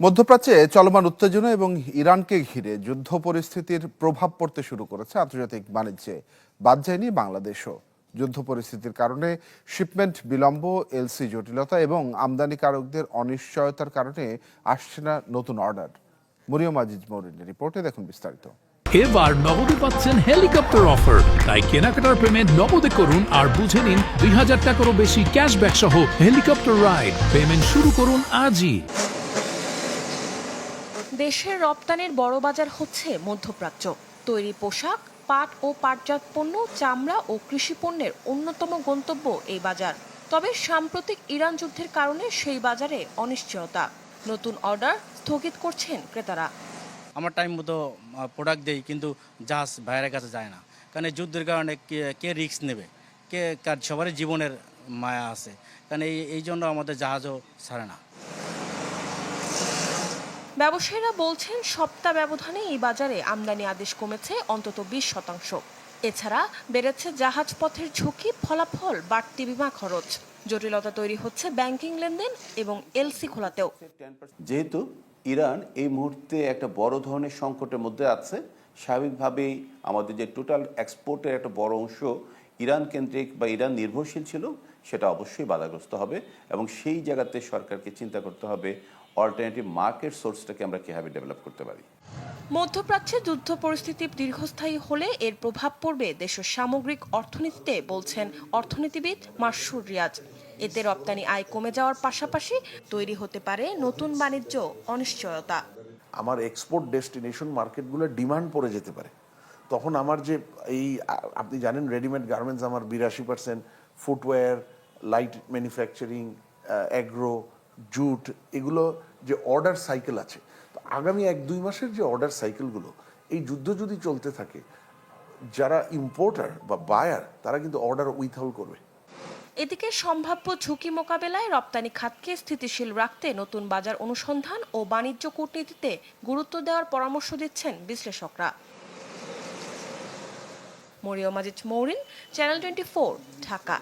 মধ্যপ্রাচ্যে চলমান উত্তেজনা এবং ইরানকে ঘিরে যুদ্ধ পরিস্থিতির প্রভাব পড়তে শুরু করেছে আন্তর্জাতিক বাণিজ্যে। বাদ যায়নি বাংলাদেশও। যুদ্ধ পরিস্থিতির কারণে শিপমেন্ট বিলম্ব, এলসি জটিলতা এবং আমদানিকারকদের অনিশ্চয়তার কারণে আসছে না নতুন অর্ডার। মরিয়ম আজিজ মৌরিনের রিপোর্টে দেখুন বিস্তারিত। এবার নগদে পাচ্ছেন হেলিকপ্টার অফার, তাই কেনাকাটার পেমেন্ট নগদে করুন আর বুঝে নিন ২০০০ টাকারও বেশি ক্যাশব্যাক সহ হেলিকপ্টার রাইড। পেমেন্ট শুরু করুন আজই। দেশের রপ্তানির বড় বাজার হচ্ছে মধ্যপ্রাচ্য। তৈরি পোশাক, পাট ও পাটজাত পণ্য, চামড়া ও কৃষি পণ্যের অন্যতম গন্তব্য এই বাজার। তবে সাম্প্রতিক ইরান যুদ্ধের কারণে সেই বাজারে অনিশ্চয়তা। নতুন অর্ডার স্থগিত করছেন ক্রেতারা। আমরা টাইম মতো প্রোডাক্ট দেই, কিন্তু জাহাজ বাইরের কাছে যায় না, কারণ এই যুদ্ধের কারণে কে রিস্ক নেবে, সবারই জীবনের মায়া আছে, কারণ এই জন্য আমাদের জাহাজও ছাড়ে না। ব্যবসায়ীরা বলছেন সপ্তাহ ব্যবধানে এই বাজারে আমদানি আদেশ কমেছে অন্তত ২০%। এছাড়া বেড়েছে জাহাজপথের ঝুঁকি, ফলাফল বাড়তি বিমা খরচ। জটিলতা তৈরি হচ্ছে ব্যাংকিং লেনদেন এবং এলসি খোলাতেও। যেহেতু ইরান এই মুহূর্তে একটা বড় ধরনের সংকটের মধ্যে আছে, স্বাভাবিকভাবেই আমাদের যে টোটাল এক্সপোর্টের একটা বড় অংশ ইরান কেন্দ্রিক বা ইরান নির্ভরশীল ছিল, সেটা অবশ্যই বাধাগ্রস্ত হবে এবং সেই জায়গাতে সরকারকে চিন্তা করতে হবে অল্টারনেটিভ মার্কেট সোর্সটাকে আমরা কীভাবে ডেভেলপ করতে পারি। মধ্যপ্রাচ্যে যুদ্ধ পরিস্থিতি দীর্ঘস্থায়ী হলে এর প্রভাব পড়বে দেশের সামগ্রিক অর্থনীতিতে, বলছেন অর্থনীতিবিদ মাসুর রিয়াজ। এতে রপ্তানি আয় কমে যাওয়ার পাশাপাশি তৈরি হতে পারে নতুন বাণিজ্য অনিশ্চয়তা। আমার এক্সপোর্ট ডেস্টিনেশন মার্কেটগুলো ডিমান্ড পড়ে যেতে পারে। তখন আমার যে আপনি জানেন রেডিমেড গার্মেন্টস আমার ৮২%, footwear, light manufacturing, agro, jute, এগুলো যে অর্ডার সাইকেল আছে, তো আগামী ১-২ মাসের যে অর্ডার সাইকেলগুলো, এই যুদ্ধ যদি চলতে থাকে, যারা ইম্পোর্টার বা বায়ার তারা কিন্তু অর্ডার উইথহোল্ড করবে। এদিকে সম্ভাব্য ঝুঁকি মোকাবেলায় রপ্তানি খাতকে স্থিতিশীল রাখতে নতুন বাজার অনুসন্ধান ও বাণিজ্য কূটনীতিতে গুরুত্ব দেওয়ার পরামর্শ দিচ্ছেন বিশ্লেষকরা। মরিয়ম আজিজ মৌরিন, চ্যানেল 24, ঢাকা।